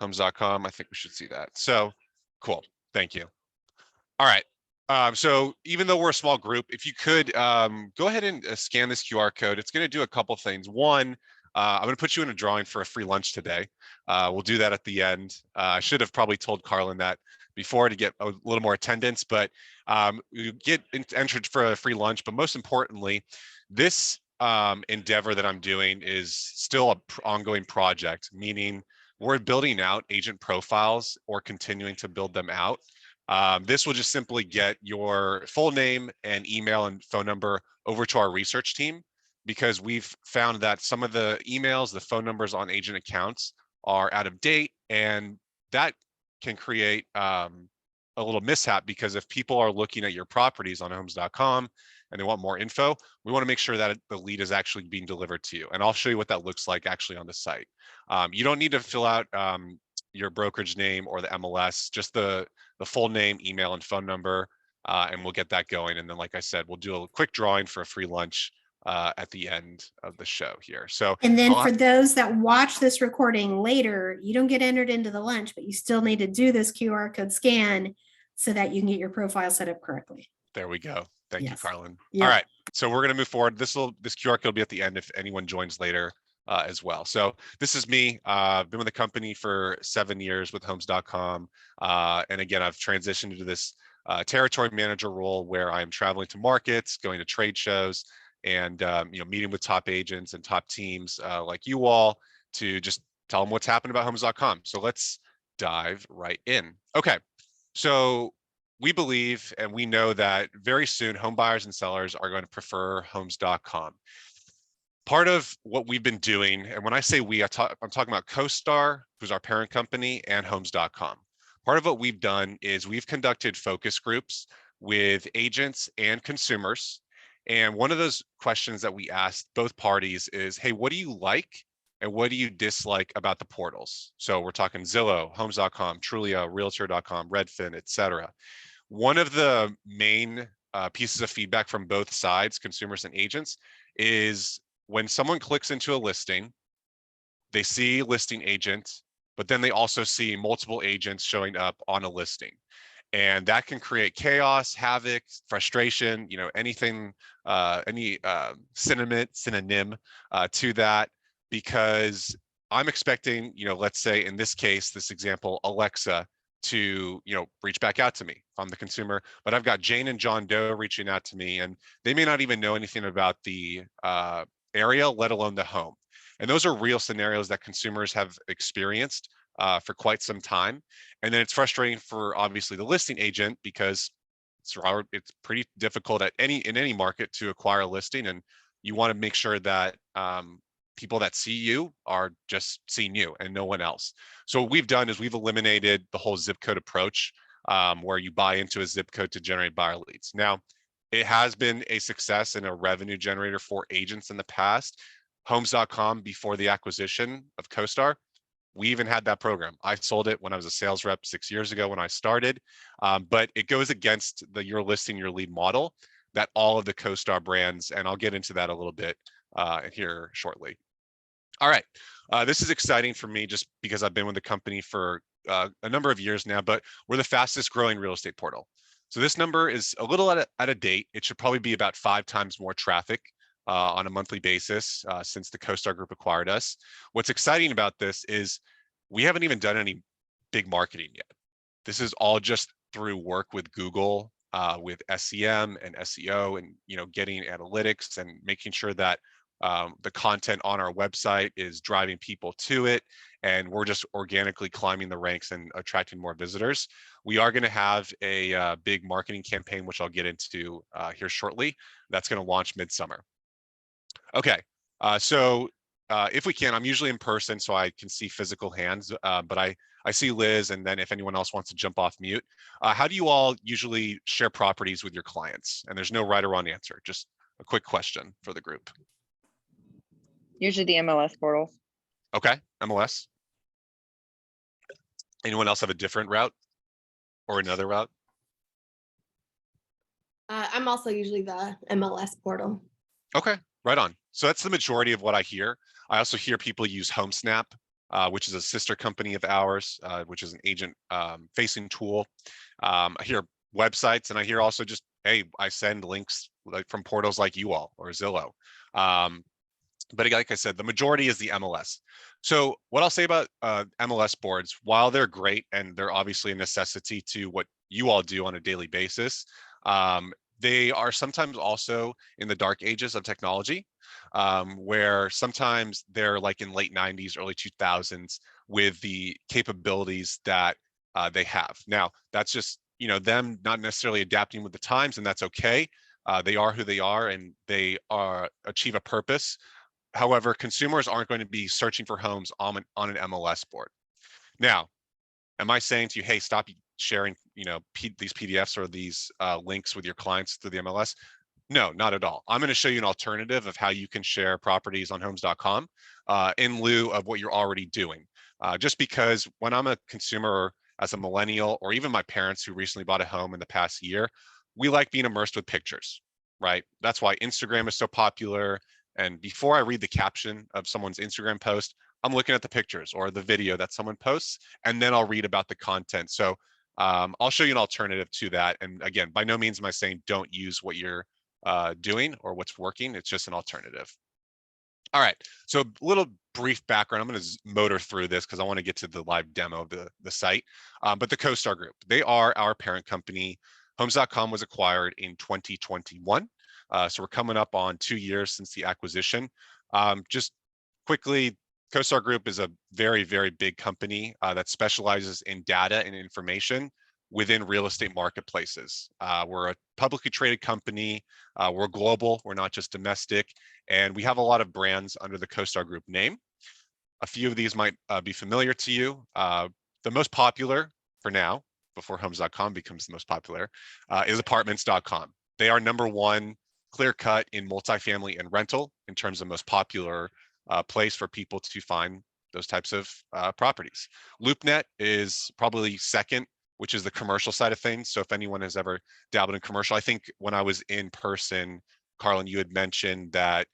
homes.com. I think we should see that. So cool. Thank you. All right. So even though we're a small group, if you could go ahead and scan this QR code, it's going to do a couple things. One, I'm going to put you in a drawing for a free lunch today. We'll do that at the end. I should have probably told Carlin that before to get a little more attendance, but you get entered for a free lunch. But most importantly, this endeavor that I'm doing is still an ongoing project, meaning we're building out agent profiles or continuing to build them out. This will just simply get your full name and email and phone number over to our research team, because we've found that some of the emails, the phone numbers on agent accounts are out of date, and that can create a little mishap, because if people are looking at your properties on homes.com and they want more info, we want to make sure that the lead is actually being delivered to you. And I'll show you what that looks like actually on the site. You don't need to fill out your brokerage name or the MLS, just the full name, email, and phone number, and we'll get that going. And then, like I said, we'll do a quick drawing for a free lunch at the end of the show here. So, and then for those that watch this recording later, you don't get entered into the lunch, but you still need to do this QR code scan so that you can get your profile set up correctly. There we go. Thank you, Carlin. Yep. All right, so we're going to move forward. This QR code will be at the end if anyone joins later as well. So this is me. I've been with the company for 7 years with homes.com. And again, I've transitioned into this territory manager role where I'm traveling to markets, going to trade shows, and meeting with top agents and top teams like you all to just tell them what's happening about homes.com. So let's dive right in. Okay, so we believe and we know that very soon home buyers and sellers are going to prefer homes.com. Part of what we've been doing, and when I say we, I'm talking about CoStar, who's our parent company, and homes.com. Part of what we've done is we've conducted focus groups with agents and consumers. And one of those questions that we asked both parties is, hey, what do you like and what do you dislike about the portals? So we're talking Zillow, homes.com, Trulia, realtor.com, Redfin, et cetera. One of the main pieces of feedback from both sides, consumers and agents, is when someone clicks into a listing, they see listing agent, but then they also see multiple agents showing up on a listing. And that can create chaos, havoc, frustration, anything, any synonym to that, because I'm expecting, let's say in this case, this example, Alexa to, reach back out to me. I'm the consumer, but I've got Jane and John Doe reaching out to me, and they may not even know anything about the area, let alone the home. And those are real scenarios that consumers have experienced for quite some time. And then it's frustrating for obviously the listing agent, because it's pretty difficult in any market to acquire a listing, and you want to make sure that people that see you are just seeing you and no one else. So what we've done is we've eliminated the whole zip code approach, where you buy into a zip code to generate buyer leads. Now, it has been a success and a revenue generator for agents in the past. Homes.com, before the acquisition of CoStar, we even had that program. I sold it when I was a sales rep 6 years ago when I started, but it goes against the your listing, your lead model that all of the CoStar brands, and I'll get into that a little bit here shortly. All right, this is exciting for me just because I've been with the company for a number of years now, but we're the fastest growing real estate portal. So this number is a little out of date. It should probably be about 5 times more traffic on a monthly basis since the CoStar Group acquired us. What's exciting about this is we haven't even done any big marketing yet. This is all just through work with Google, with SEM and SEO, and getting analytics and making sure that the content on our website is driving people to it, and we're just organically climbing the ranks and attracting more visitors. We are going to have a big marketing campaign, which I'll get into here shortly. That's going to launch midsummer. Okay, so if we can, I'm usually in person so I can see physical hands, but I see Liz, and then if anyone else wants to jump off mute. How do you all usually share properties with your clients? And there's no right or wrong answer, just a quick question for the group. Usually the MLS portal. Okay, MLS. Anyone else have a different route or another route? I'm also usually the MLS portal. Okay, right on. So that's the majority of what I hear. I also hear people use HomeSnap which is a sister company of ours, which is an agent facing tool. I hear websites, and I hear also just, hey, I send links like from portals like you all or Zillow. But like I said, the majority is the MLS. So what I'll say about MLS boards, while they're great and they're obviously a necessity to what you all do on a daily basis, they are sometimes also in the dark ages of technology, where sometimes they're like in late 90s, early 2000s with the capabilities that they have. Now, that's just, them not necessarily adapting with the times, and that's okay. They are who they are, and they are achieve a purpose. However, consumers aren't going to be searching for homes on an MLS board. Now, am I saying to you, hey, stop sharing, these PDFs or these links with your clients through the MLS? No, not at all. I'm going to show you an alternative of how you can share properties on homes.com in lieu of what you're already doing. Just because when I'm a consumer, as a millennial, or even my parents who recently bought a home in the past year, we like being immersed with pictures, right? That's why Instagram is so popular. And before I read the caption of someone's Instagram post, I'm looking at the pictures or the video that someone posts, and then I'll read about the content. So I'll show you an alternative to that. And again, by no means am I saying don't use what you're doing or what's working. It's just an alternative. All right, so a little brief background. I'm going to motor through this because I want to get to the live demo of the site. But the CoStar Group, they are our parent company. Homes.com was acquired in 2021. So we're coming up on 2 years since the acquisition. Just quickly, CoStar Group is a very, very big company that specializes in data and information within real estate marketplaces. We're a publicly traded company. We're global. We're not just domestic. And we have a lot of brands under the CoStar Group name. A few of these might be familiar to you. The most popular for now, before homes.com becomes the most popular, is apartments.com. They are number one clear cut in multifamily and rental in terms of most popular place for people to find those types of properties. LoopNet is probably second, which is the commercial side of things. So if anyone has ever dabbled in commercial, I think when I was in person, Carlin, you had mentioned that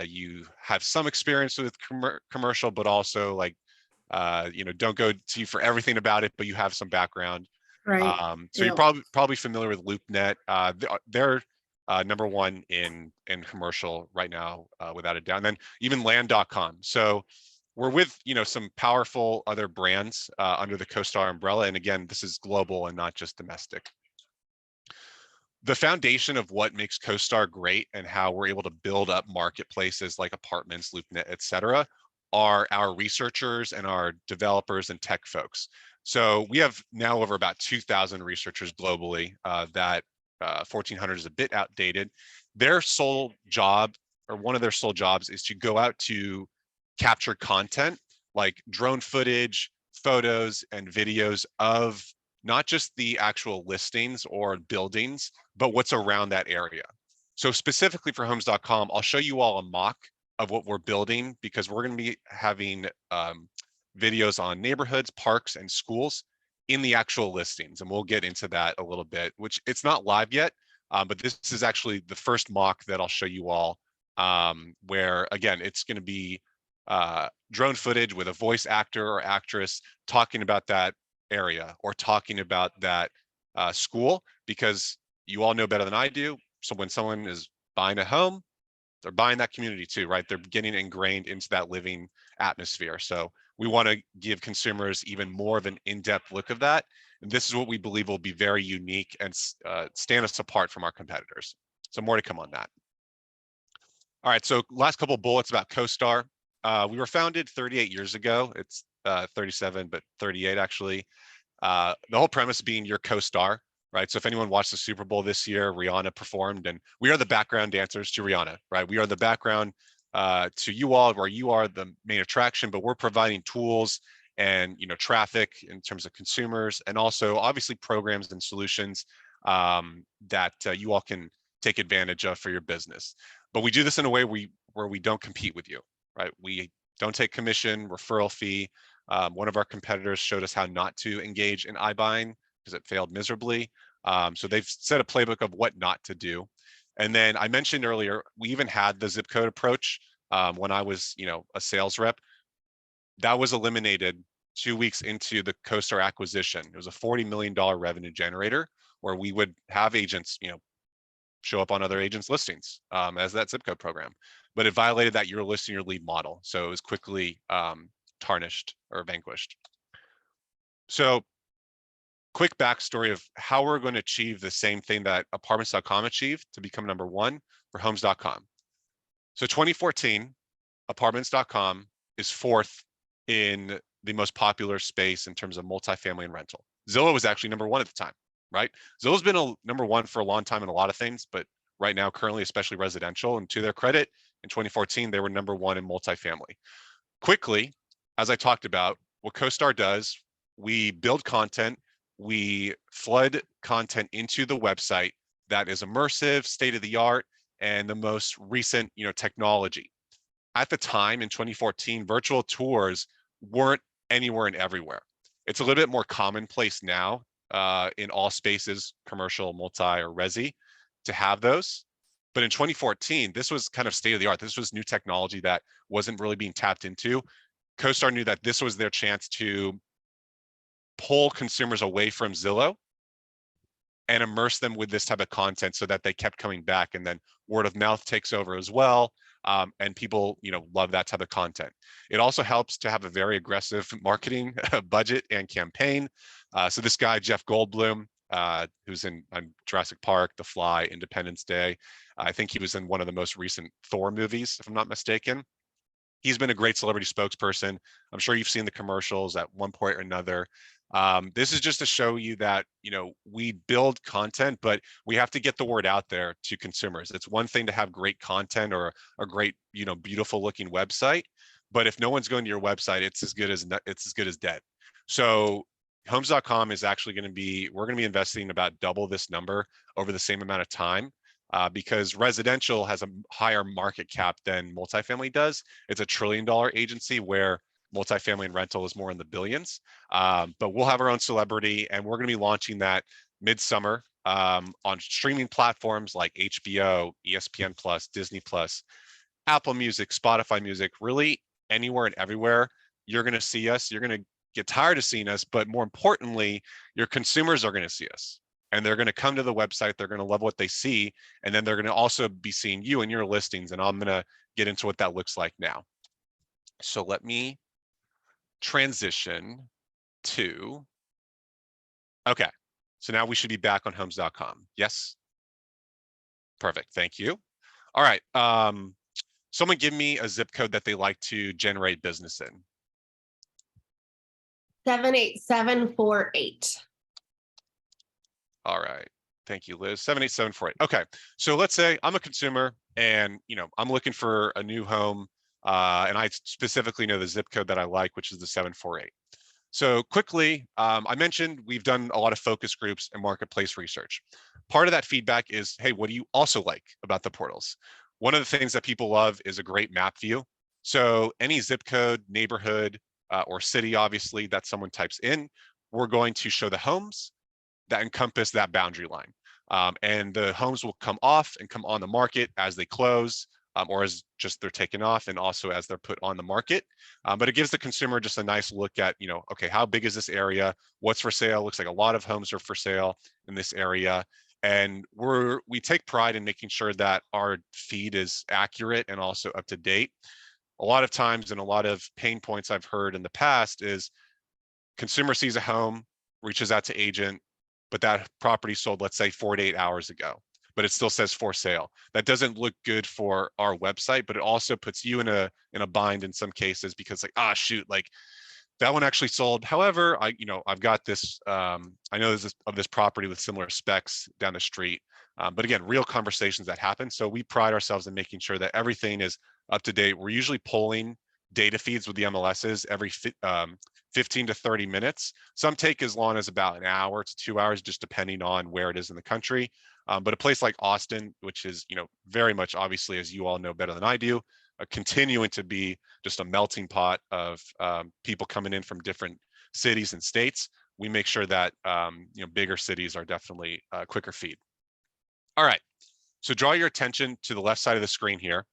you have some experience with commercial, but also like, don't go to you for everything about it, but you have some background. Right. So you're Yep. probably familiar with LoopNet. They're number one in commercial right now, without a doubt. And then even land.com. So we're with, some powerful other brands under the CoStar umbrella. And again, this is global and not just domestic. The foundation of what makes CoStar great and how we're able to build up marketplaces like apartments, LoopNet, et cetera, are our researchers and our developers and tech folks. So we have now over about 2,000 researchers globally. That 1,400 is a bit outdated. Their sole job, or one of their sole jobs, is to go out to capture content like drone footage, photos, and videos of not just the actual listings or buildings, but what's around that area. So specifically for homes.com, I'll show you all a mock of what we're building because we're going to be having videos on neighborhoods, parks, and schools in the actual listings. And we'll get into that a little bit, which it's not live yet, but this is actually the first mock that I'll show you all, where again, it's going to be drone footage with a voice actor or actress talking about that area or talking about that school, because you all know better than I do. So when someone is buying a home, they're buying that community too, right? They're getting ingrained into that living atmosphere. So we want to give consumers even more of an in-depth look of that. And this is what we believe will be very unique and stand us apart from our competitors. So more to come on that. All right, so last couple bullets about CoStar. We were founded 38 years ago. It's 37, but 38 actually. The whole premise being your co-star, right? So if anyone watched the Super Bowl this year, Rihanna performed, and we are the background dancers to Rihanna, right? We are the background to you all, where you are the main attraction, but we're providing tools and traffic in terms of consumers, and also obviously programs and solutions that you all can take advantage of for your business. But we do this in a way where we don't compete with you, right? We don't take commission, referral fee. One of our competitors showed us how not to engage in iBuying because it failed miserably. So they've set a playbook of what not to do. And then I mentioned earlier, we even had the zip code approach when I was, a sales rep. That was eliminated 2 weeks into the CoStar acquisition. It was a $40 million revenue generator where we would have agents, show up on other agents' listings as that zip code program. But it violated that your listing, your lead model. So it was quickly tarnished or vanquished. So quick backstory of how we're going to achieve the same thing that apartments.com achieved to become #1 for homes.com. So 2014, apartments.com is 4th in the most popular space in terms of multifamily and rental. Zillow was actually #1 at the time, right? Zillow's been a #1 for a long time in a lot of things, but right now, currently, especially residential. And to their credit, in 2014, they were #1 in multifamily. Quickly, as I talked about, what CoStar does, we build content, we flood content into the website that is immersive, state of the art, and the most recent, technology. At the time in 2014, virtual tours weren't anywhere and everywhere. It's a little bit more commonplace now in all spaces, commercial, multi, or resi, to have those. But in 2014, this was kind of state of the art. This was new technology that wasn't really being tapped into. CoStar knew that this was their chance to pull consumers away from Zillow and immerse them with this type of content so that they kept coming back, and then word of mouth takes over as well. And people, love that type of content. It also helps to have a very aggressive marketing budget and campaign. So this guy, Jeff Goldblum, who's in Jurassic Park, The Fly, Independence Day. I think he was in one of the most recent Thor movies, if I'm not mistaken. He's been a great celebrity spokesperson. I'm sure you've seen the commercials at one point or another. This is just to show you that, we build content, but we have to get the word out there to consumers. It's one thing to have great content or a great, beautiful looking website, but if no one's going to your website, it's as good as dead. So homes.com is actually we're going to be investing about double this number over the same amount of time. Because residential has a higher market cap than multifamily does. It's a $1 trillion agency where multifamily and rental is more in the billions. But we'll have our own celebrity, and we're going to be launching that midsummer on streaming platforms like HBO, ESPN Plus, Disney Plus, Apple Music, Spotify Music, really anywhere and everywhere. You're going to see us. You're going to get tired of seeing us, but more importantly, your consumers are going to see us. And they're going to come to the website. They're going to love what they see. And then they're going to also be seeing you and your listings. And I'm going to get into what that looks like now. So let me transition to, okay. So now we should be back on homes.com. Yes. Perfect. Thank you. All right. Someone give me a zip code that they like to generate business in. 78748. All right. Thank you, Liz. 78748. Okay. So let's say I'm a consumer and, I'm looking for a new home. And I specifically know the zip code that I like, which is the 748. So quickly, I mentioned we've done a lot of focus groups and marketplace research. Part of that feedback is, hey, what do you also like about the portals? One of the things that people love is a great map view. So any zip code, neighborhood, or city, obviously, that someone types in, we're going to show the homes that encompass that boundary line. And the homes will come off and come on the market as they close, or as just they're taken off, and also as they're put on the market. But it gives the consumer just a nice look at, okay, how big is this area? What's for sale? Looks like a lot of homes are for sale in this area. And we take pride in making sure that our feed is accurate and also up to date. A lot of times, and a lot of pain points I've heard in the past is consumer sees a home, reaches out to agent, but that property sold, let's say 4 to 8 hours ago, but it still says for sale. That doesn't look good for our website, but it also puts you in a bind in some cases, because shoot, that one actually sold. However, I've got this, I know this property with similar specs down the street. But again, real conversations that happen. So we pride ourselves in making sure that everything is up to date. We're usually pulling data feeds with the MLSs every 15 to 30 minutes. Some take as long as about an hour to 2 hours, just depending on where it is in the country. But a place like Austin, which is, very much, obviously, as you all know better than I do, continuing to be just a melting pot of people coming in from different cities and states. We make sure that, bigger cities are definitely a quicker feed. All right. So draw your attention to the left side of the screen here.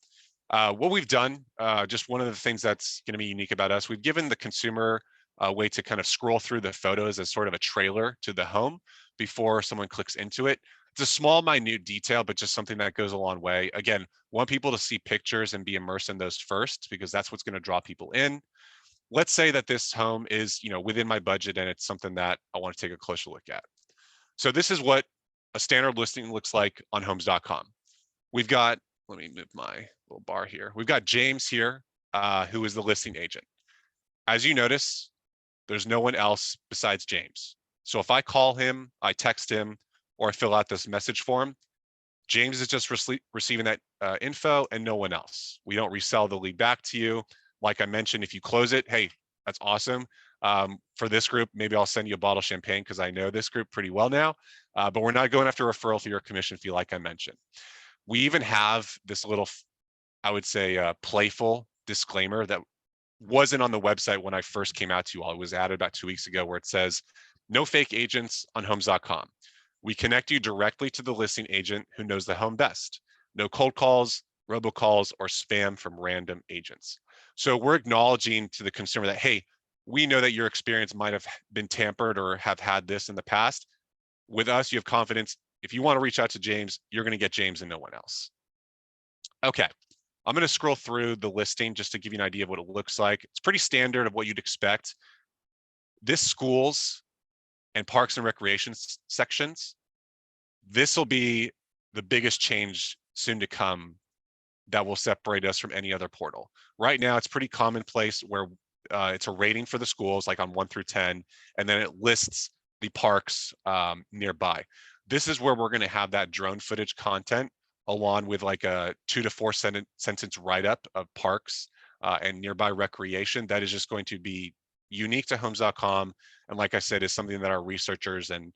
What we've done, just one of the things that's going to be unique about us, we've given the consumer a way to kind of scroll through the photos as sort of a trailer to the home before someone clicks into it. It's a small, minute detail, but just something that goes a long way. Again, want people to see pictures and be immersed in those first, because that's what's going to draw people in. Let's say that this home is, within my budget and it's something that I want to take a closer look at. So this is what a standard listing looks like on homes.com. We've got, let me move my little bar here. We've got James here, who is the listing agent. As you notice, there's no one else besides James. So if I call him, I text him, or I fill out this message form, James is just receiving that info and no one else. We don't resell the lead back to you. Like I mentioned, if you close it, hey, that's awesome. For this group, maybe I'll send you a bottle of champagne because I know this group pretty well now, but we're not going after referral fee or commission fee like I mentioned. We even have this little, I would say, playful disclaimer that wasn't on the website when I first came out to you all. It was added about 2 weeks ago, where it says, no fake agents on homes.com. We connect you directly to the listing agent who knows the home best. No cold calls, robocalls, or spam from random agents. So we're acknowledging to the consumer that, hey, we know that your experience might have been tampered or have had this in the past. With us, you have confidence. If you want to reach out to James, you're going to get James and no one else. Okay, I'm going to scroll through the listing just to give you an idea of what it looks like. It's pretty standard of what you'd expect. This schools and parks and recreation sections, this will be the biggest change soon to come that will separate us from any other portal. Right now, it's pretty commonplace where it's a rating for the schools, like on 1 through 10, and then it lists the parks nearby. This is where we're going to have that drone footage content, along with like a 2 to 4 sentence write-up of parks and nearby recreation. That is just going to be unique to homes.com. And like I said, is something that our researchers and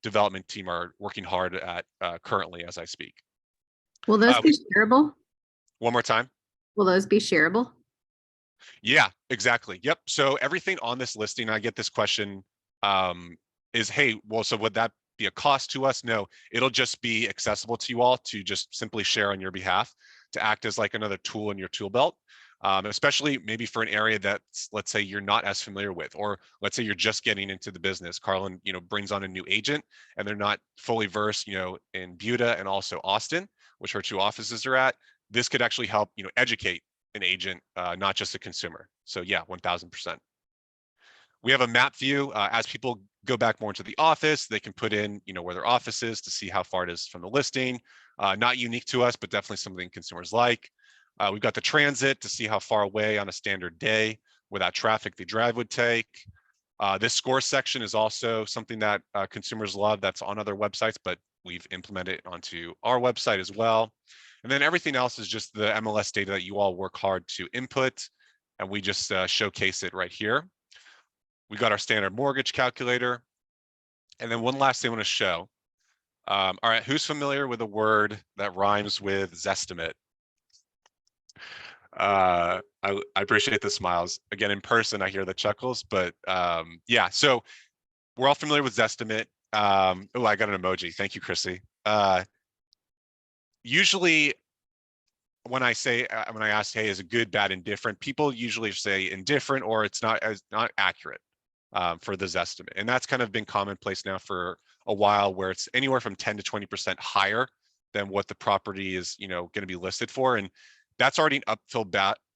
development team are working hard at currently as I speak. Will those be shareable? One more time. Will those be shareable? Yeah, exactly. Yep. So everything on this listing, I get this question, is, hey, well, so would that be a cost to us? No, it'll just be accessible to you all to just simply share on your behalf, to act as like another tool in your tool belt. Especially maybe for an area that's, let's say, you're not as familiar with, or let's say you're just getting into the business. Carlin, brings on a new agent and they're not fully versed, in Buda and also Austin, which her 2 offices are at. This could actually help, educate an agent, not just a consumer. So yeah, 1000%. We have a map view. As people go back more into the office, they can put in, where their office is to see how far it is from the listing. Not unique to us, but definitely something consumers like. We've got the transit to see how far away on a standard day without traffic the drive would take. This score section is also something that consumers love, that's on other websites, but we've implemented it onto our website as well. And then everything else is just the MLS data that you all work hard to input, and we just showcase it right here. We got our standard mortgage calculator. And then one last thing I want to show. All right, who's familiar with a word that rhymes with Zestimate? I appreciate the smiles. Again, in person, I hear the chuckles, but yeah, so we're all familiar with Zestimate. Oh, I got an emoji. Thank you, Chrissy. Usually when I ask, hey, is it good, bad, indifferent? People usually say indifferent, or it's not accurate for the Zestimate. And that's kind of been commonplace now for a while, where it's anywhere from 10 to 20% higher than what the property is, going to be listed for. And that's already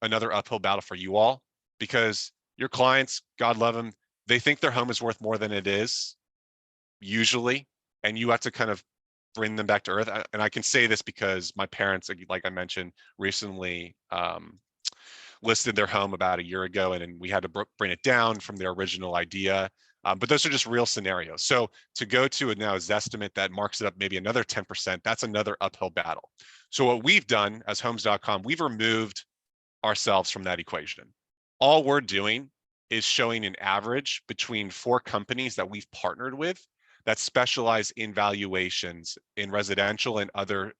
another uphill battle for you all, because your clients, God love them, they think their home is worth more than it is, usually, and you have to kind of bring them back to earth. And I can say this because my parents, like I mentioned, recently listed their home about a year ago, and we had to bring it down from their original idea. But those are just real scenarios. So to go to now is Zestimate that marks it up maybe another 10%, that's another uphill battle. So what we've done as homes.com, we've removed ourselves from that equation. All we're doing is showing an average between 4 companies that we've partnered with that specialize in valuations in residential and other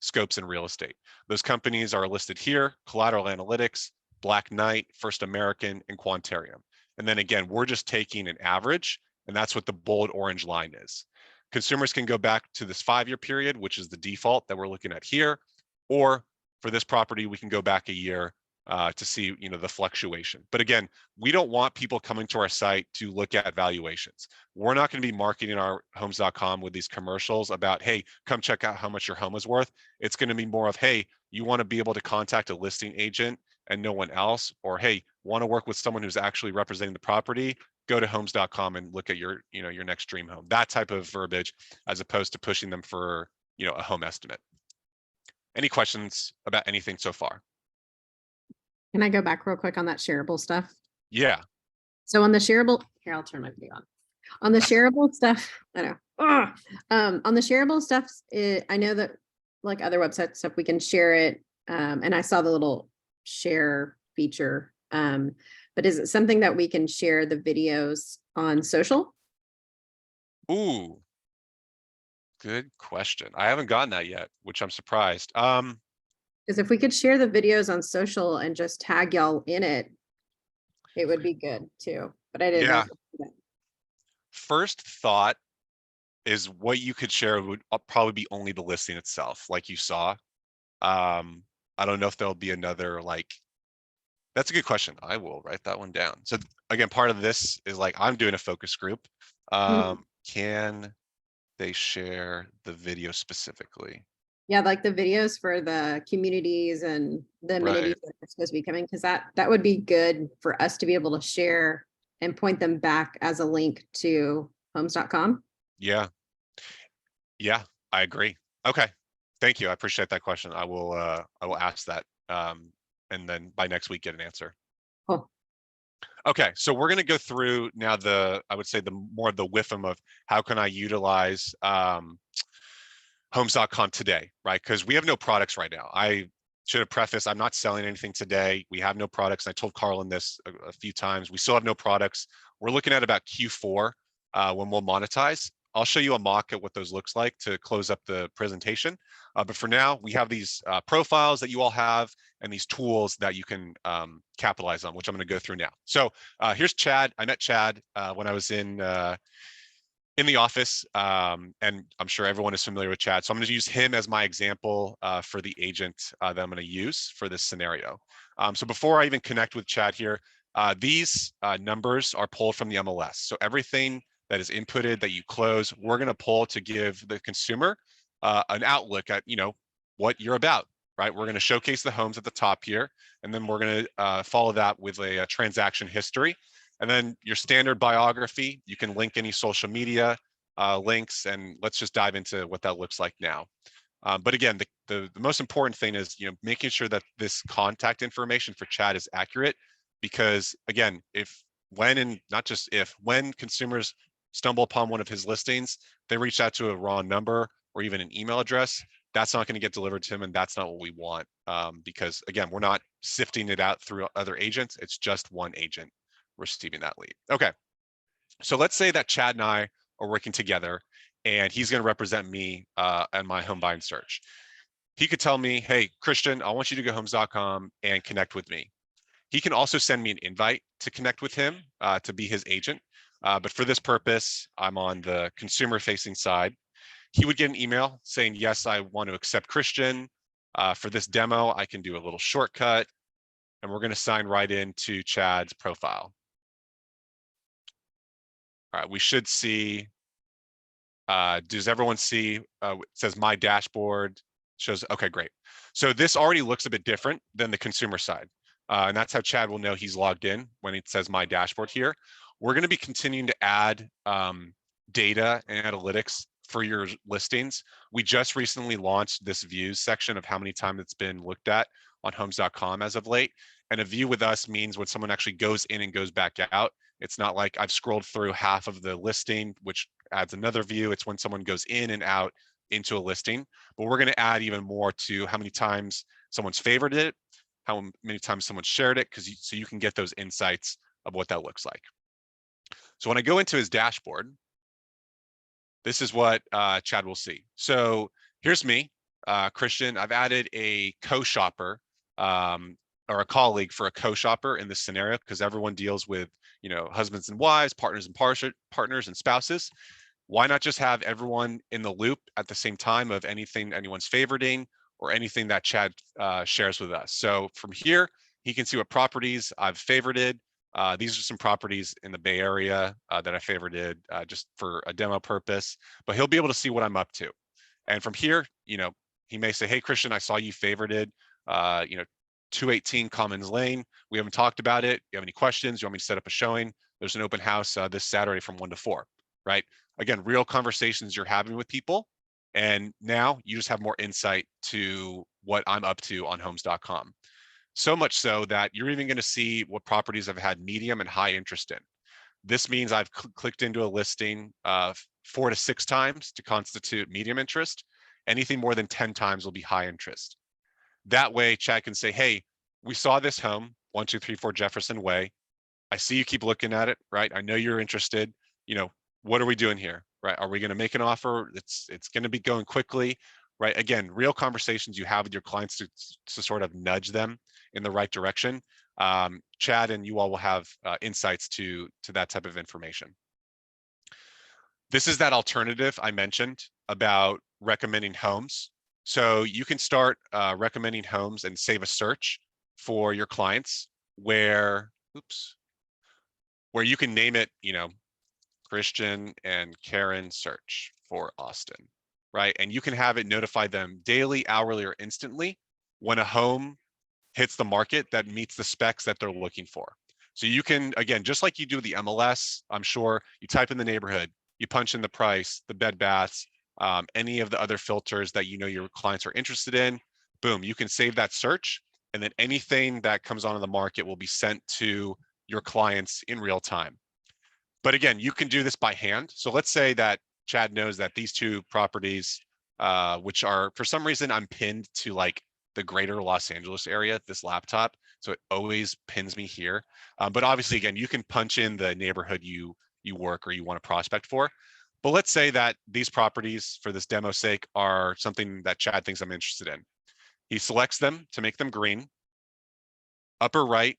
scopes in real estate. Those companies are listed here: Collateral Analytics, Black Knight, First American, and Quantarium. And then again, we're just taking an average, and that's what the bold orange line is. Consumers can go back to this 5-year period, which is the default that we're looking at here, or for this property, we can go back a year to see, the fluctuation. But again, we don't want people coming to our site to look at valuations. We're not going to be marketing our homes.com with these commercials about, hey, come check out how much your home is worth. It's going to be more of, hey, you want to be able to contact a listing agent and no one else, or hey, want to work with someone who's actually representing the property, go to homes.com and look at your next dream home. That type of verbiage, as opposed to pushing them for, a home estimate. Any questions about anything so far? Can I go back real quick on that shareable stuff? Yeah. So on the shareable, here, I'll turn my video on. On the shareable stuff, I know. On the shareable stuff, I know that like other website stuff, we can share it. And I saw the little share feature. But is it something that we can share the videos on social? Ooh. Good question. I haven't gotten that yet, which I'm surprised. Because if we could share the videos on social and just tag y'all in it, it would be good too. But I didn't know. Yeah. if we could do that. First thought is what you could share would probably be only the listing itself, like you saw. I don't know if there'll be another that's a good question. I will write that one down. So again, part of this is I'm doing a focus group. Can they share the video specifically? Yeah, like the videos for the communities and the amenities that are supposed to be coming, because that would be good for us to be able to share and point them back as a link to homes.com. Yeah. Yeah, I agree. Okay. Thank you. I appreciate that question. I will ask that. And then by next week get an answer. Cool. Okay, so we're going to go through now I would say the more of the whiffum of how can I utilize homes.com today, right? Because we have no products right now. I should have prefaced, I'm not selling anything today. We have no products. I told Carlin this a few times. We still have no products. We're looking at about Q4 when we'll monetize. I'll show you a mock at what those looks like to close up the presentation. But for now, we have these profiles that you all have and these tools that you can capitalize on, which I'm going to go through now. So here's Chad. I met Chad when I was in the office, and I'm sure everyone is familiar with Chad. So I'm going to use him as my example for the agent that I'm going to use for this scenario. So before I even connect with Chad here, these numbers are pulled from the MLS. So everything that is inputted that you close, we're going to pull to give the consumer an outlook at what you're about, right? We're going to showcase the homes at the top here, and then we're going to follow that with a transaction history. And then your standard biography, you can link any social media links, and let's just dive into what that looks like now. But again, the most important thing is making sure that this contact information for Chad is accurate, because again, when consumers stumble upon one of his listings, they reach out to a wrong number or even an email address, that's not going to get delivered to him, and that's not what we want, because again, we're not sifting it out through other agents. It's just one agent receiving that lead. Okay, so let's say that Chad and I are working together and he's going to represent me and my home buying search. He could tell me, hey, Christian, I want you to go homes.com and connect with me. He can also send me an invite to connect with him to be his agent. But for this purpose, I'm on the consumer facing side. He would get an email saying, yes, I want to accept Christian. For this demo, I can do a little shortcut, and we're going to sign right into Chad's profile. All right, we should see, does everyone see, it says my dashboard shows, okay, great. So this already looks a bit different than the consumer side. And that's how Chad will know he's logged in when it says my dashboard here. We're going to be continuing to add data and analytics for your listings. We just recently launched this views section of how many times it's been looked at on homes.com as of late. And a view with us means when someone actually goes in and goes back out, it's not like I've scrolled through half of the listing, which adds another view. It's when someone goes in and out into a listing. But we're going to add even more to how many times someone's favorited it, how many times someone shared it, so you can get those insights of what that looks like. So when I go into his dashboard, this is what Chad will see. So here's me, Christian. I've added a co-shopper or a colleague for a co-shopper in this scenario, because everyone deals with husbands and wives, partners and spouses. Why not just have everyone in the loop at the same time of anything anyone's favoriting or anything that Chad shares with us. So from here, he can see what properties I've favorited. These are some properties in the Bay Area that I favorited just for a demo purpose, but he'll be able to see what I'm up to. And from here, he may say, hey, Christian, I saw you favorited, 218 Commons Lane. We haven't talked about it. You have any questions? You want me to set up a showing? There's an open house this Saturday from 1 to 4, right? Again, real conversations you're having with people. And now you just have more insight to what I'm up to on homes.com. So much so that you're even going to see what properties I've had medium and high interest in. This means I've clicked into a listing 4 to 6 times to constitute medium interest. Anything more than 10 times will be high interest. That way, Chad can say, hey, we saw this home, 1234 Jefferson Way. I see you keep looking at it, right? I know you're interested. What are we doing here, right? Are we going to make an offer? It's going to be going quickly, right? Again, real conversations you have with your clients to sort of nudge them in the right direction. Chad and you all will have insights to that type of information. This is that alternative I mentioned about recommending homes. So you can start recommending homes and save a search for your clients where you can name it, Christian and Karen search for Austin, right? And you can have it notify them daily, hourly, or instantly when a home hits the market that meets the specs that they're looking for. So you can, again, just like you do the MLS, I'm sure you type in the neighborhood, you punch in the price, the bed baths, any of the other filters that your clients are interested in, boom, you can save that search. And then anything that comes onto the market will be sent to your clients in real time. But again, you can do this by hand. So let's say that Chad knows that these 2 properties, which are, for some reason, I'm pinned to like the greater Los Angeles area, this laptop. So it always pins me here. But obviously, again, you can punch in the neighborhood you work or you want to prospect for. But let's say that these properties, for this demo's sake, are something that Chad thinks I'm interested in. He selects them to make them green. Upper right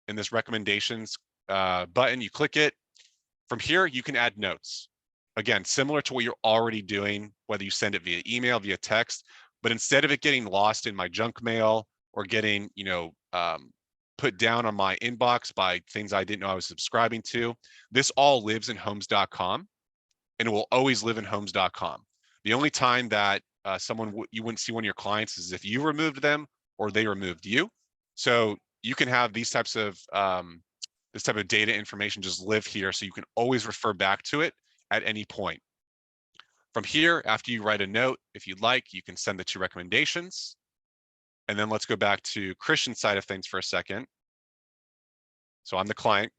in this recommendations button, you click it. From here, you can add notes. Again, similar to what you're already doing, whether you send it via email, via text, but instead of it getting lost in my junk mail or getting, put down on my inbox by things I didn't know I was subscribing to, this all lives in homes.com and it will always live in homes.com. The only time that you wouldn't see one of your clients is if you removed them or they removed you. So you can have these types of this type of data information just live here, so you can always refer back to it at any point. From here, after you write a note, if you'd like, you can send the 2 recommendations. And then let's go back to Christian's side of things for a second. So I'm the client,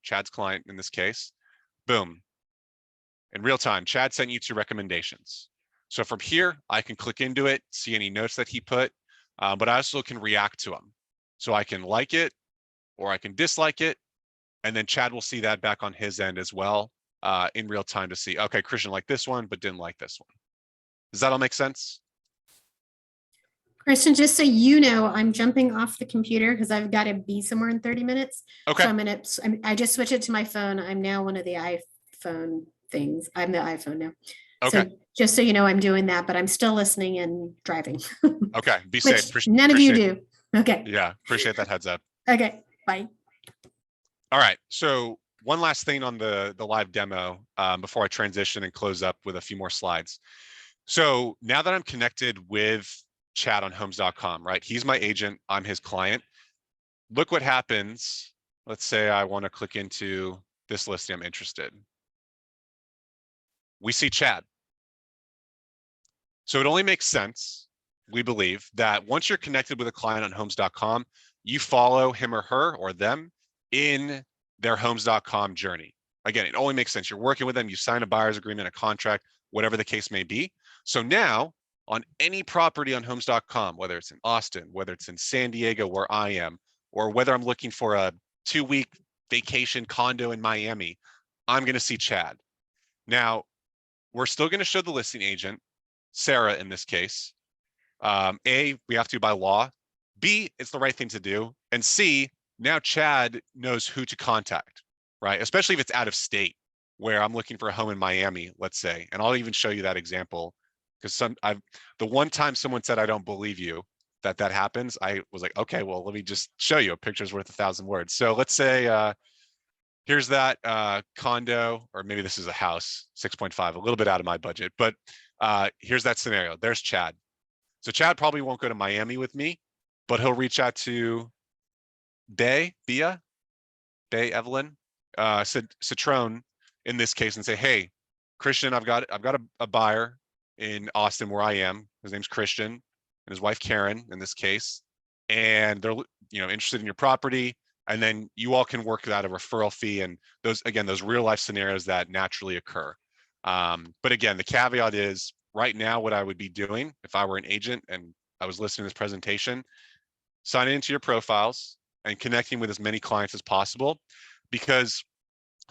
Chad's client in this case. Boom. In real time, Chad sent you 2 recommendations. So from here, I can click into it, see any notes that he put, but I also can react to them. So I can like it or I can dislike it. And then Chad will see that back on his end as well in real time to see, okay, Christian liked this one, but didn't like this one. Does that all make sense? Christian, just so you know, I'm jumping off the computer because I've got to be somewhere in 30 minutes. Okay. So I just switched it to my phone. I'm now one of the iPhone things. I'm the iPhone now. Okay. So just so you know, I'm doing that, but I'm still listening and driving. Okay. Be Which safe. none of you do. Okay. Yeah. Appreciate that heads up. Okay. Bye. All right. So one last thing on the live demo before I transition and close up with a few more slides. So now that I'm connected with Chad on homes.com, right? He's my agent. I'm his client. Look what happens. Let's say I want to click into this listing I'm interested. We see Chad. So it only makes sense, we believe, that once you're connected with a client on homes.com, you follow him or her or them in their homes.com journey. Again, it only makes sense. You're working with them, you sign a buyer's agreement, a contract, whatever the case may be. So now on any property on homes.com, whether it's in Austin, whether it's in San Diego where I am, or whether I'm looking for a 2-week vacation condo in Miami, I'm going to see Chad. Now, we're still going to show the listing agent, Sarah in this case. A, we have to by law. B, it's the right thing to do. And C, now Chad knows who to contact, right? Especially if it's out of state, where I'm looking for a home in Miami, let's say. And I'll even show you that example Because the one time someone said, I don't believe you, that happens, I was like, okay, well, let me just show you. A picture's worth 1,000 words. So let's say, here's that condo, or maybe this is a house, 6.5, a little bit out of my budget, but here's that scenario. There's Chad. So Chad probably won't go to Miami with me, but he'll reach out to Bea, Evelyn, Citrone in this case, and say, hey, Christian, I've got a buyer in Austin where I am. His name's Christian and his wife Karen in this case, and they're interested in your property. And then you all can work out a referral fee, and those real life scenarios that naturally occur. But again, the caveat is right now what I would be doing if I were an agent and I was listening to this presentation, signing into your profiles and connecting with as many clients as possible. Because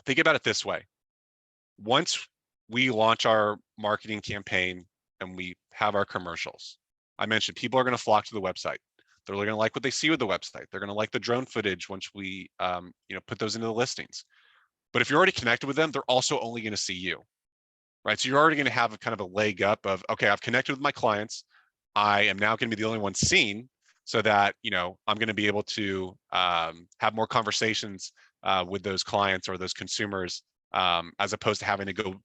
think about it this way. Once we launch our marketing campaign and we have our commercials, I mentioned people are going to flock to the website. They're going to like what they see with the website. They're going to like the drone footage once we put those into the listings. But if you're already connected with them, they're also only going to see you, right? So you're already going to have a kind of a leg up of, okay, I've connected with my clients. I am now going to be the only one seen, so that I'm going to be able to have more conversations with those clients or those consumers, as opposed to having to go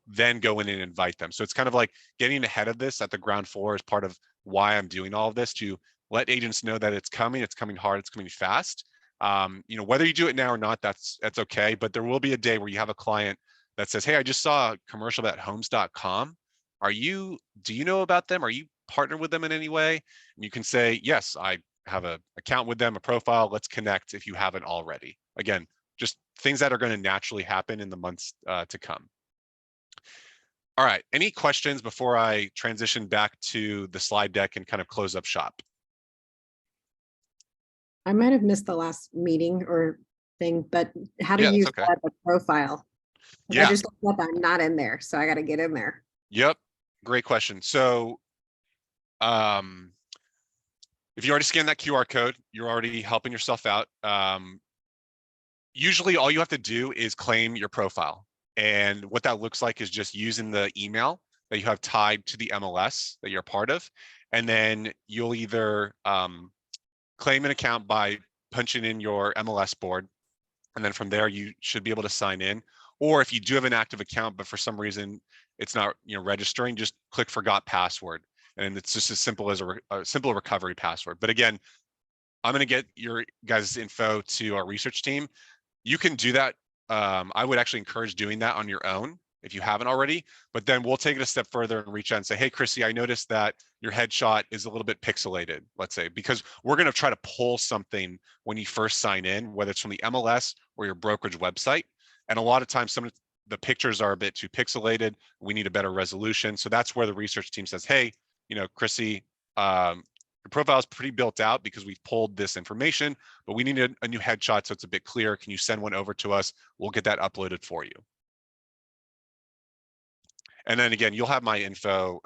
then go in and invite them. So it's kind of like getting ahead of this at the ground floor is part of why I'm doing all of this, to let agents know that it's coming hard, it's coming fast. Whether you do it now or not, that's okay. But there will be a day where you have a client that says, hey, I just saw a commercial about homes.com. Do you know about them? Are you partnered with them in any way? And you can say, yes, I have an account with them, a profile. Let's connect if you haven't already. Again, just things that are going to naturally happen in the months to come. All right. Any questions before I transition back to the slide deck and kind of close up shop? I might have missed the last meeting or thing, but how do Yeah, you that's okay. set up a profile? Yeah. I just looked up, I'm not in there, so I got to get in there. Yep. Great question. So, if you already scanned that QR code, you're already helping yourself out. Usually all you have to do is claim your profile. And what that looks like is just using the email that you have tied to the MLS that you're part of. And then you'll either claim an account by punching in your MLS board. And then from there, you should be able to sign in. Or if you do have an active account, but for some reason it's not registering, just click forgot password. And it's just as simple as a simple recovery password. But again, I'm going to get your guys' info to our research team. You can do that. I would actually encourage doing that on your own if you haven't already, but then we'll take it a step further and reach out and say, hey, Chrissy, I noticed that your headshot is a little bit pixelated, let's say, because we're going to try to pull something when you first sign in, whether it's from the MLS or your brokerage website. And a lot of times, some of the pictures are a bit too pixelated. We need a better resolution. So that's where the research team says, hey, Chrissy, your profile is pretty built out because we've pulled this information, but we need a new headshot so it's a bit clearer. Can you send one over to us? We'll get that uploaded for you. And then again, you'll have my info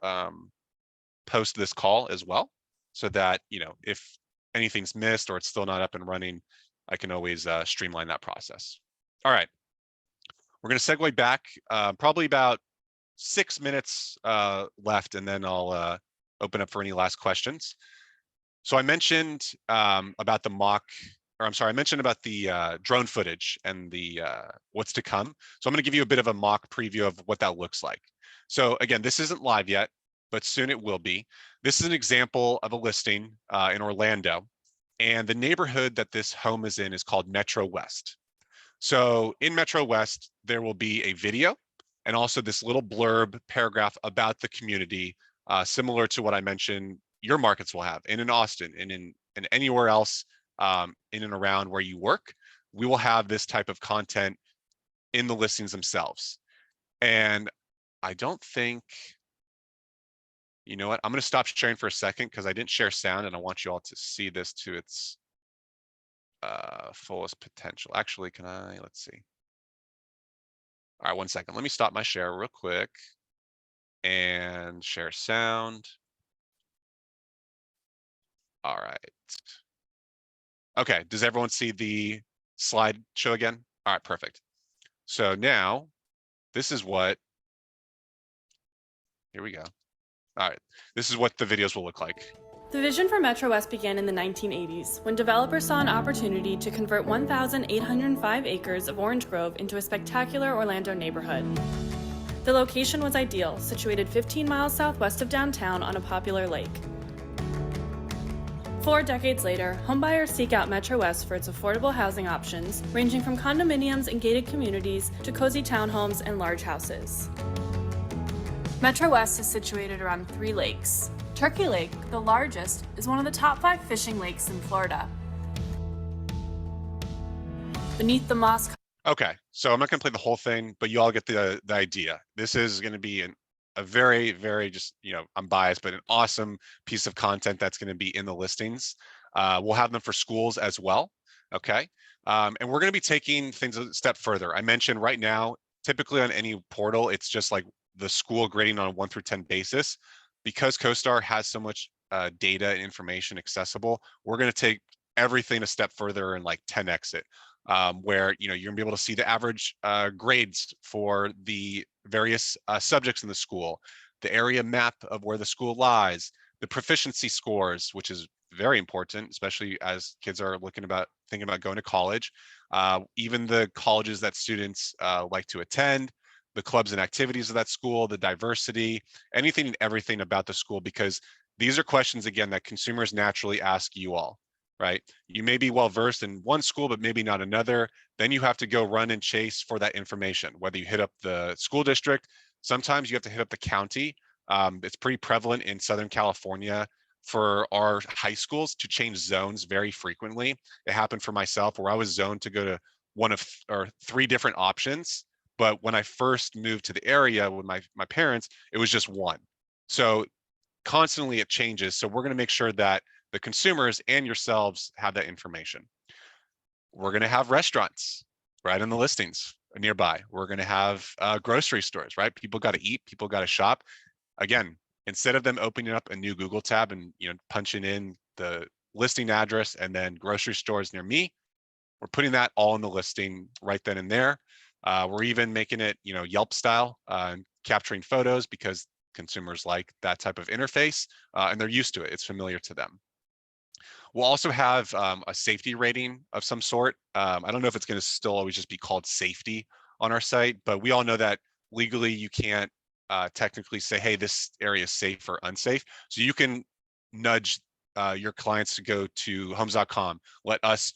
post this call as well, so that if anything's missed or it's still not up and running, I can always streamline that process. All right, we're going to segue back, probably about 6 minutes left, and then I'll open up for any last questions. So I mentioned about the I mentioned about the drone footage and the what's to come. So I'm going to give you a bit of a mock preview of what that looks like. So again, this isn't live yet, but soon it will be. This is an example of a listing in Orlando, and the neighborhood that this home is in is called Metro West. So in Metro West, there will be a video and also this little blurb paragraph about the community, similar to what I mentioned your markets will have, and in Austin and in anywhere else in and around where you work. We will have this type of content in the listings themselves. And I don't think, you know what, I'm going to stop sharing for a second because I didn't share sound and I want you all to see this to its fullest potential. Actually, let's see. All right, 1 second. Let me stop my share real quick and share sound. All right. Okay, does everyone see the slide show again? All right, perfect. So now this is what, here we go. All right, this is what the videos will look like. The vision for Metro West began in the 1980s when developers saw an opportunity to convert 1,805 acres of orange grove into a spectacular Orlando neighborhood. The location was ideal, situated 15 miles southwest of downtown on a popular lake. 4 decades later, homebuyers seek out Metro West for its affordable housing options, ranging from condominiums and gated communities to cozy townhomes and large houses. Metro West is situated around 3 lakes. Turkey Lake, the largest, is one of the top 5 fishing lakes in Florida. Beneath the moss. Okay, so I'm not gonna play the whole thing, but you all get the idea. This is gonna be a very, very just, I'm biased, but an awesome piece of content that's gonna be in the listings. We'll have them for schools as well, okay? And we're gonna be taking things a step further. I mentioned right now, typically on any portal, it's just like the school grading on a 1 through 10 basis. Because CoStar has so much data and information accessible, we're gonna take everything a step further and like 10x it. Where you're gonna be able to see the average grades for the various subjects in the school, the area map of where the school lies, the proficiency scores, which is very important, especially as kids are thinking about going to college. Even the colleges that students like to attend, the clubs and activities of that school, the diversity, anything and everything about the school, because these are questions, again, that consumers naturally ask you all. Right? You may be well versed in one school, but maybe not another. Then you have to go run and chase for that information, whether you hit up the school district. Sometimes you have to hit up the county. It's pretty prevalent in Southern California for our high schools to change zones very frequently. It happened for myself where I was zoned to go to one of or 3 different options. But when I first moved to the area with my parents, it was just one. So constantly it changes. So we're going to make sure that the consumers and yourselves have that information. We're going to have restaurants right in the listings nearby. We're going to have grocery stores, right? People got to eat, people got to shop. Again, instead of them opening up a new Google tab and punching in the listing address and then grocery stores near me, we're putting that all in the listing right then and there. We're even making it, Yelp style, capturing photos because consumers like that type of interface and they're used to it. It's familiar to them. We'll also have a safety rating of some sort. I don't know if it's going to still always just be called safety on our site, but we all know that legally you can't technically say, hey, this area is safe or unsafe. So you can nudge your clients to go to homes.com, let us,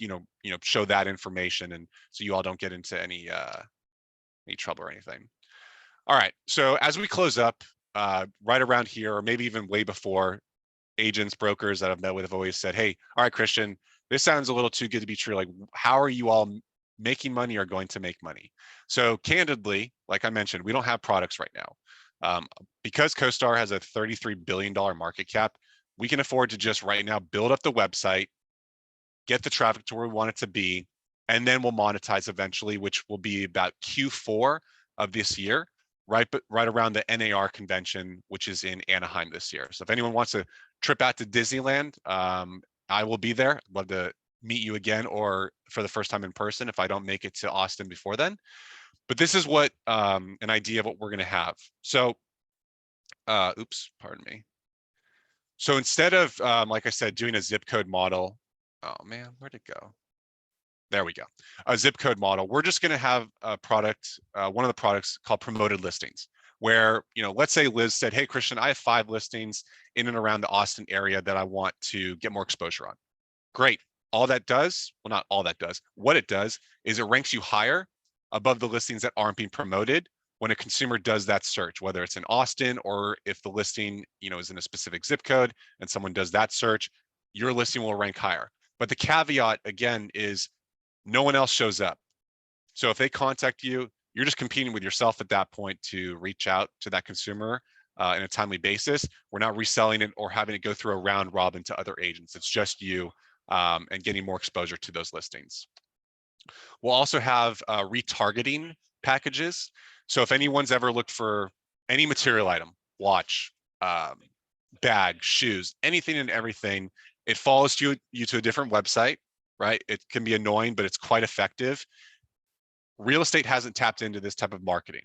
show that information, and so you all don't get into any trouble or anything. All right, so as we close up, right around here, or maybe even way before, agents, brokers that I've met with have always said, hey, all right, Christian, this sounds a little too good to be true. Like, how are you all making money or going to make money? So candidly, like I mentioned, we don't have products right now. Because CoStar has a $33 billion market cap, we can afford to just right now build up the website, get the traffic to where we want it to be, and then we'll monetize eventually, which will be about Q4 of this year, right around the NAR convention, which is in Anaheim this year. So if anyone wants to trip out to Disneyland, I will be there. I'd love to meet you again, or for the first time in person if I don't make it to Austin before then. But this is what an idea of what we're going to have. So, oops, pardon me. So instead of, like I said, doing a zip code model, oh man, where'd it go? There we go. A zip code model. We're just going to have a product, one of the products called promoted listings, where, let's say Liz said, hey, Christian, I have 5 listings in and around the Austin area that I want to get more exposure on. Great. All that does, well, not all that does, what it does is it ranks you higher above the listings that aren't being promoted when a consumer does that search, whether it's in Austin or if the listing, is in a specific zip code and someone does that search, your listing will rank higher. But the caveat, again, is no one else shows up. So if they contact you, you're just competing with yourself at that point to reach out to that consumer in a timely basis. We're not reselling it or having it go through a round robin to other agents. It's just you and getting more exposure to those listings. We'll also have retargeting packages. So if anyone's ever looked for any material item, watch, bag, shoes, anything and everything, it follows you to a different website, right? It can be annoying, but it's quite effective. Real estate hasn't tapped into this type of marketing.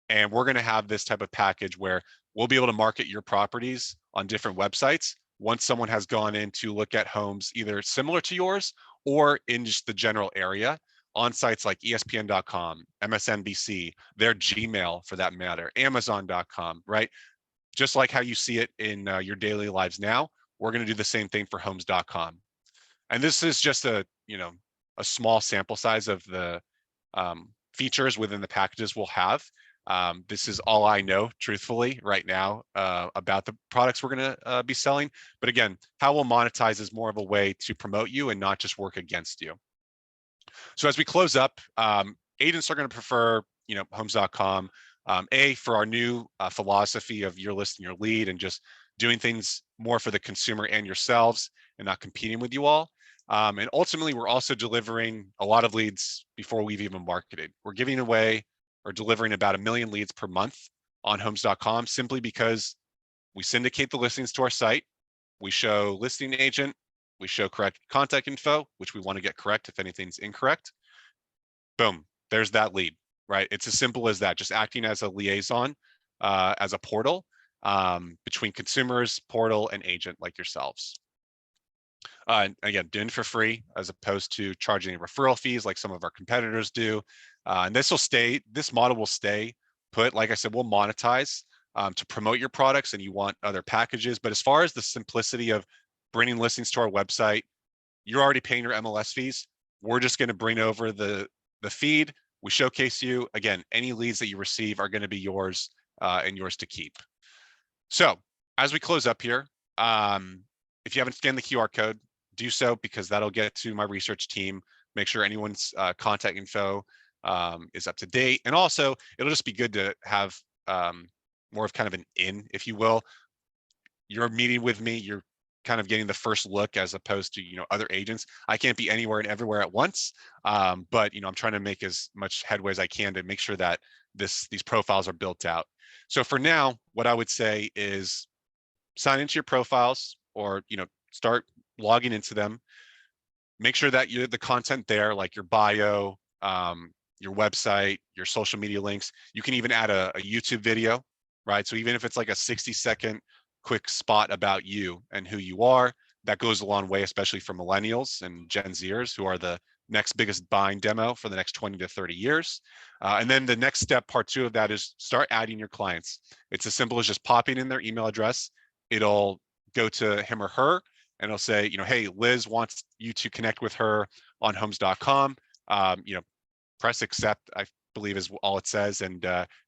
And we're going to have this type of package where we'll be able to market your properties on different websites once someone has gone in to look at homes either similar to yours or in just the general area on sites like ESPN.com, MSNBC, their Gmail for that matter, Amazon.com, right? Just like how you see it in your daily lives now, we're going to do the same thing for homes.com. And this is just a small sample size of the features within the packages we'll have. This is all I know, truthfully, right now about the products we're going to be selling. But again, how we'll monetize is more of a way to promote you and not just work against you. So as we close up, agents are going to prefer, homes.com. For our new philosophy of your listing, your lead, and just doing things more for the consumer and yourselves and not competing with you all. And ultimately, we're also delivering a lot of leads before we've even marketed. We're giving away or delivering about 1 million leads per month on homes.com simply because we syndicate the listings to our site. We show listing agent, we show correct contact info, which we want to get correct if anything's incorrect. Boom, there's that lead, right? It's as simple as that, just acting as a liaison, as a portal between consumers, portal, and agent like yourselves. And again, doing it for free as opposed to charging referral fees like some of our competitors do. And this model will stay put. Like I said, we'll monetize to promote your products and you want other packages. But as far as the simplicity of bringing listings to our website, you're already paying your MLS fees. We're just going to bring over the feed. We showcase you. Again, any leads that you receive are going to be yours and yours to keep. So as we close up here, if you haven't scanned the QR code, do so because that'll get to my research team, make sure anyone's contact info is up to date. And also, it'll just be good to have more of kind of an in, if you will. You're meeting with me, you're kind of getting the first look as opposed to other agents. I can't be anywhere and everywhere at once, but I'm trying to make as much headway as I can to make sure that these profiles are built out. So for now, what I would say is sign into your profiles or start logging into them. Make sure that you have the content there, like your bio, your website, your social media links. You can even add a YouTube video, right? So even if it's like a 60-second quick spot about you and who you are, that goes a long way, especially for millennials and Gen Zers who are the next biggest buying demo for the next 20 to 30 years. And then the next step, part 2 of that, is start adding your clients. It's as simple as just popping in their email address. It'll go to him or her and it'll say, hey, Liz wants you to connect with her on homes.com. Press accept, I believe is all it says. And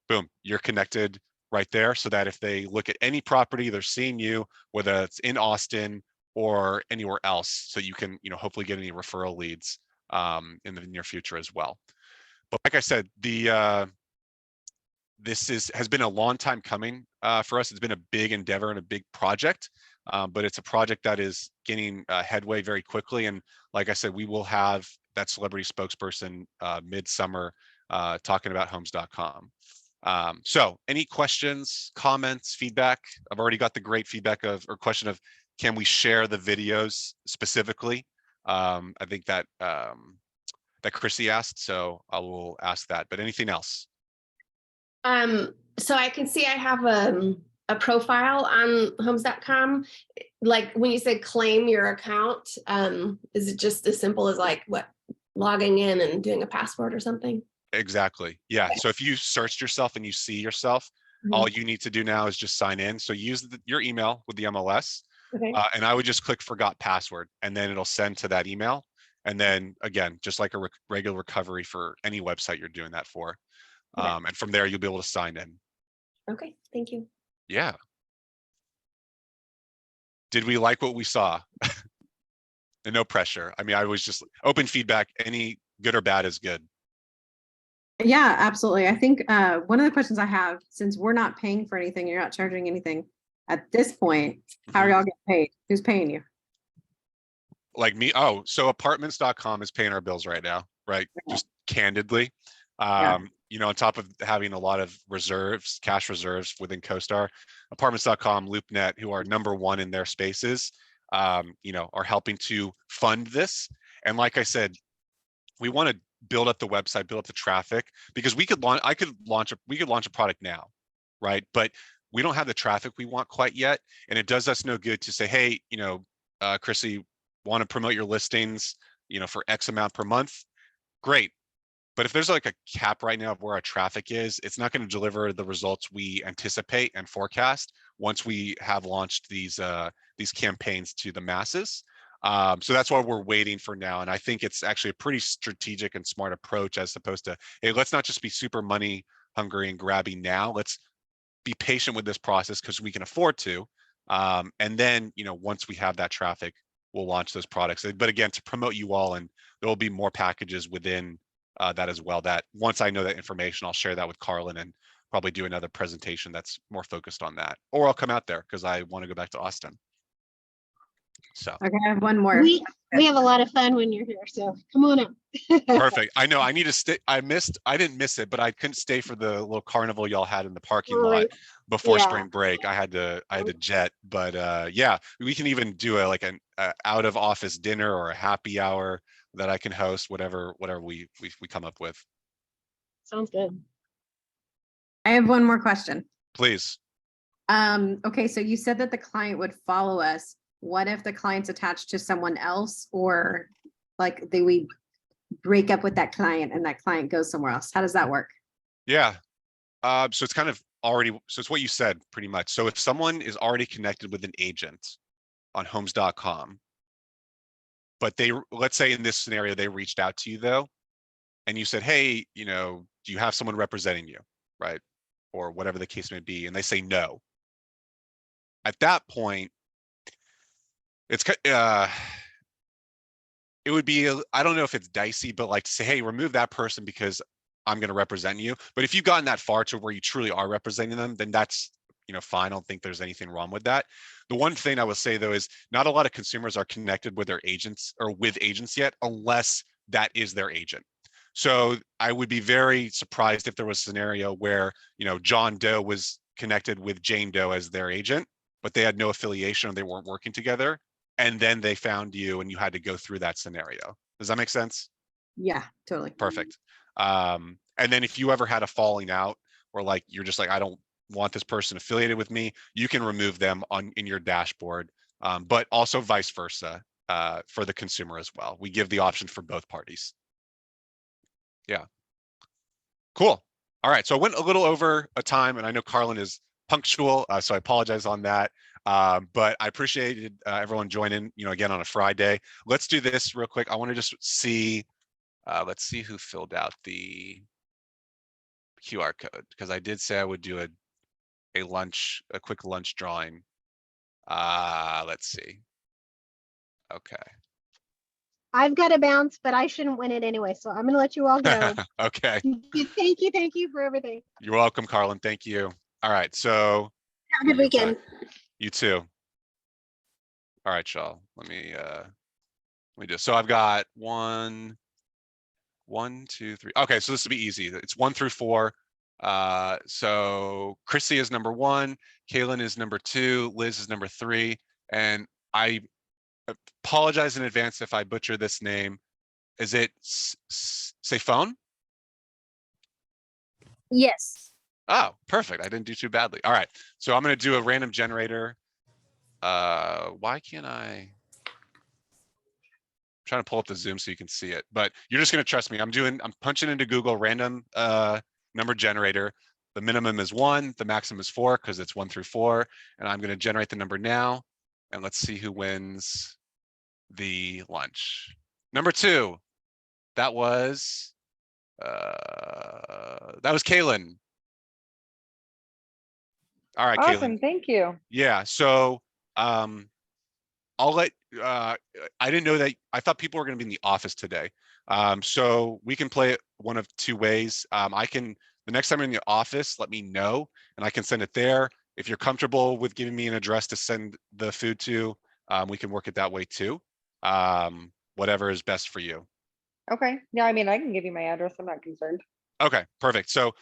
boom, you're connected right there so that if they look at any property, they're seeing you, whether it's in Austin or anywhere else. So you can, hopefully get any referral leads in the near future as well. But like I said, this has been a long time coming for us. It's been a big endeavor and a big project, but it's a project that is getting headway very quickly. And like I said, we will have that celebrity spokesperson midsummer talking about homes.com. So any questions, comments, feedback? I've already got the great feedback or question of, can we share the videos specifically? I think that Chrissy asked, so I will ask that, but anything else? So I can see I have a profile on homes.com. Like when you say claim your account, is it just as simple as like logging in and doing a password or something? Exactly. Yeah. Okay. So if you searched yourself and you see yourself, all you need to do now is just sign in. So use your email with the MLS, Okay. and I would just click forgot password, and then it'll send to that email. And then again, just like a regular recovery for any website you're doing that for. Okay. And from there, you'll be able to sign in. Okay. Thank you. Yeah. Did we like what we saw? And no pressure. I mean, I was just open feedback. Any good or bad is good. Yeah, absolutely. I think one of the questions I have, since we're not paying for anything, you're not charging anything at this point, how are y'all getting paid? Who's paying you? Like me. Oh, so apartments.com is paying our bills right now, right? Yeah. Just candidly. On top of having a lot of reserves, cash reserves within CoStar, apartments.com, LoopNet, who are #1 in their spaces, are helping to fund this. And like I said, we want to build up the website, build up the traffic, because we could launch, we could launch a product now, right? But we don't have the traffic we want quite yet. And it does us no good to say, hey, Chrissy, want to promote your listings, for X amount per month. Great. But if there's like a cap right now of where our traffic is, it's not going to deliver the results we anticipate and forecast once we have launched these campaigns to the masses. So that's why we're waiting for now. And I think it's actually a pretty strategic and smart approach, as opposed to, hey, let's not just be super money hungry and grabby now. Let's be patient with this process because we can afford to. And then, once we have that traffic, we'll launch those products. But again, to promote you all, and there will be more packages within that as well, that once I know that information, I'll share that with Carlin and probably do another presentation that's more focused on that. Or I'll come out there because I want to go back to Austin. So Okay, I have one more. We have a lot of fun when you're here, so come on up. perfect. I know I need to stay. I didn't miss it, but I couldn't stay for the little carnival y'all had in the parking lot Right. before Yeah. spring break. I had to jet, but yeah, we can even do an out of office dinner or a happy hour that I can host, whatever we come up with. Sounds good. I have one more question. Please. Okay, so you said that the client would follow us. What if the client's attached to someone else, or like we break up with that client and that client goes somewhere else? How does that work? Yeah. So it's kind of already, so it's what you said pretty much. So if someone is already connected with an agent on homes.com, but let's say in this scenario, they reached out to you though, and you said, hey, do you have someone representing you, right? Or whatever the case may be. And they say no. At that point, it would be, I don't know if it's dicey, but like to say, hey, remove that person because I'm going to represent you. But if you've gotten that far to where you truly are representing them, then that's, fine. I don't think there's anything wrong with that. The one thing I will say though, is not a lot of consumers are connected with their agents or with agents yet, unless that is their agent. So I would be very surprised if there was a scenario where, John Doe was connected with Jane Doe as their agent, but they had no affiliation or they weren't working together. And then they found you and you had to go through that scenario. Does that make sense? Yeah, totally. Perfect. And then if you ever had a falling out, or like, you're just like, I don't want this person affiliated with me, you can remove them in your dashboard, but also vice versa for the consumer as well. We give the option for both parties. Yeah. Cool. All right. So I went a little over a time, and I know Carlin is punctual, so I apologize on that. But I appreciated everyone joining, again on a Friday. Let's do this real quick. I want to just see, let's see who filled out the QR code, because I did say I would do a quick lunch drawing. Let's see. Okay. I've got to bounce, but I shouldn't win it anyway. So I'm going to let you all go. Okay. Thank you for everything. You're welcome, Carlin. Thank you. All right. So Have a good weekend. you too. All right, y'all. Let me do. So I've got 1, 2, 3. Okay, so this will be easy. It's 1 through 4. So Chrissy is number 1, Kaylin is number 2, Liz is number 3, and I apologize in advance if I butcher this name. Is it Sayphone? Yes. Oh, perfect. I didn't do too badly. All right. So I'm going to do a random generator. Why can't I'm trying to pull up the Zoom so you can see it, but you're just going to trust me. I'm punching into Google random number generator. The minimum is 1, the maximum is 4 because it's 1 through 4. And I'm going to generate the number now. And let's see who wins the lunch. Number 2. That was Kaylin. All right, Awesome. Kaylin. Thank you. Yeah. So I'll let I didn't know that. I thought people were going to be in the office today. So we can play it one of 2 ways. The next time you're in the office, let me know and I can send it there. If you're comfortable with giving me an address to send the food to, we can work it that way too. Whatever is best for you. Okay. Yeah, I mean, I can give you my address. I'm not concerned. Okay, perfect. So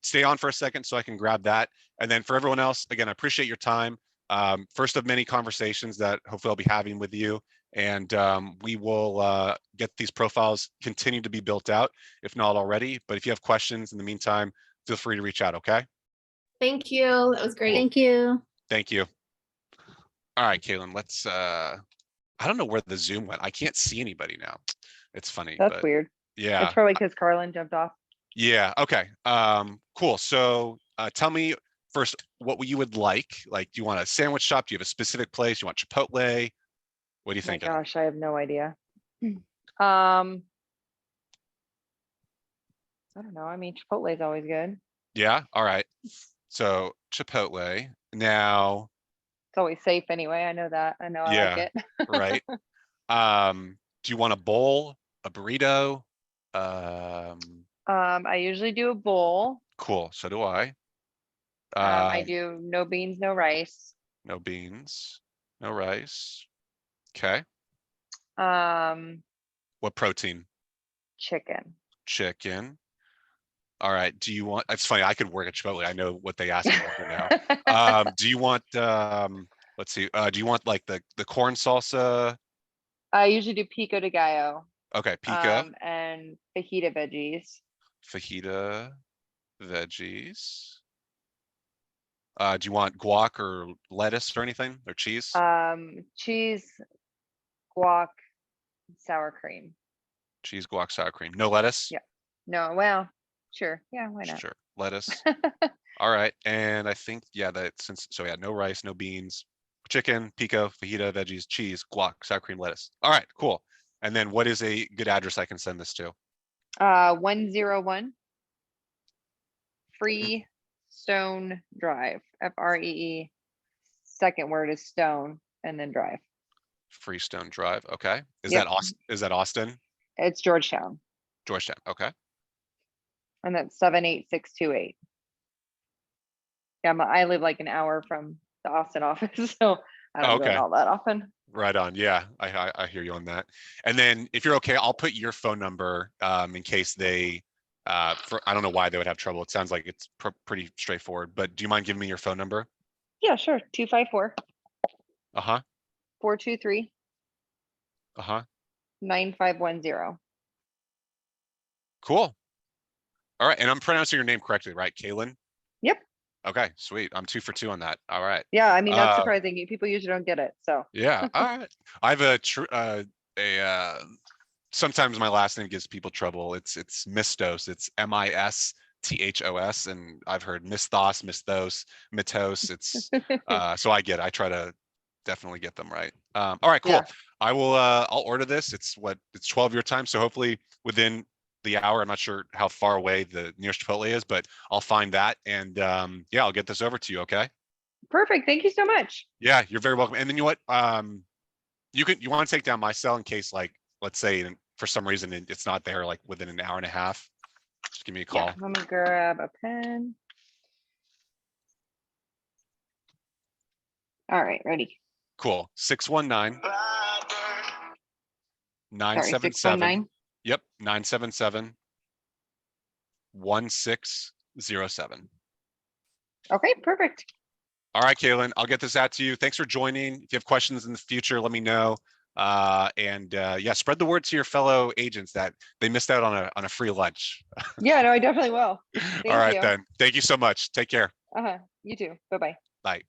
stay on for a second so I can grab that. And then for everyone else, again, I appreciate your time. First of many conversations that hopefully I'll be having with you. And we will get these profiles continue to be built out, if not already. But if you have questions in the meantime, feel free to reach out. Okay. Thank you. That was great. Thank you. Thank you. All right, Kaylin, let's I don't know where the Zoom went. I can't see anybody now. It's funny, That's but weird. yeah. It's probably because Carlin jumped off. Yeah, okay. Cool. So tell me first what you would like. Like, do you want a sandwich shop? Do you have a specific place? You want Chipotle? What do you My think? gosh, I have no idea. I don't know. I mean, Chipotle is always good. Yeah, all right. So Chipotle. Now, It's always safe anyway. I know that. I know I like yeah, it. right. Do you want a bowl, a burrito? I usually do a bowl. Cool. So do I. I do no beans, no rice. No beans, no rice. Okay. What protein? Chicken. Chicken. All right. Do you want, it's funny, I could work at Chipotle. I know what they ask me for now. Do you want, let's see, do you want like the corn salsa? I usually do pico de gallo. Okay, pico, And fajita veggies. fajita, veggies. Do you want guac or lettuce or anything or cheese? Cheese, guac, sour cream. Cheese, guac, sour cream. No lettuce? Yeah. No, well, sure. Yeah, why not? Sure, lettuce. All right, and I think, yeah, that since, so yeah, no rice, no beans, chicken, pico, fajita, veggies, cheese, guac, sour cream, lettuce. All right, cool. And then what is a good address I can send this to? 101 Freestone Drive, FREE. Second word is stone and then drive. Freestone Drive, okay. Is Yep. that Austin? Is that Austin? It's Georgetown, Georgetown, okay. and that's 78628. Yeah, I live like an hour from the Austin office, so I don't go in Okay. all that often. Right on, yeah, I hear you on that. And then if you're okay, I'll put your phone number in case they, I don't know why they would have trouble. It sounds like it's pretty straightforward, but do you mind giving me your phone number? Yeah, sure. 254 Uh-huh, 423 uh-huh, 9510. cool. All right, and I'm pronouncing your name correctly, right? Kaylin? Yep. Okay, sweet. I'm 2 for 2 on that. All right. Yeah, I mean, that's surprising. People usually don't get it, so. Yeah, all right. I have sometimes my last name gives people trouble. It's Mistos. It's Misthos, and I've heard Misthos, Misthos, Mitos. It's so I try to definitely get them right. All right, cool. Yeah. I will I'll order this. It's 12 your time. So hopefully within the hour, I'm not sure how far away the nearest Chipotle is, but I'll find that. And yeah, I'll get this over to you. Okay. Perfect. Thank you so much. Yeah, you're very welcome. And then you know what? You want to take down my cell in case, like, let's say for some reason it's not there like within an hour and a half. Just give me a call. Yeah, let me grab a pen. All right, ready. Cool. 619 Sorry, 977. 619. Yep, 977 1607. Okay, perfect. All right, Kaylin, I'll get this out to you. Thanks for joining. If you have questions in the future, let me know. Yeah, spread the word to your fellow agents that they missed out on a free lunch. Yeah, no, I definitely will. All right, you. then. Thank you so much. Take care. You too. Bye-bye. Bye.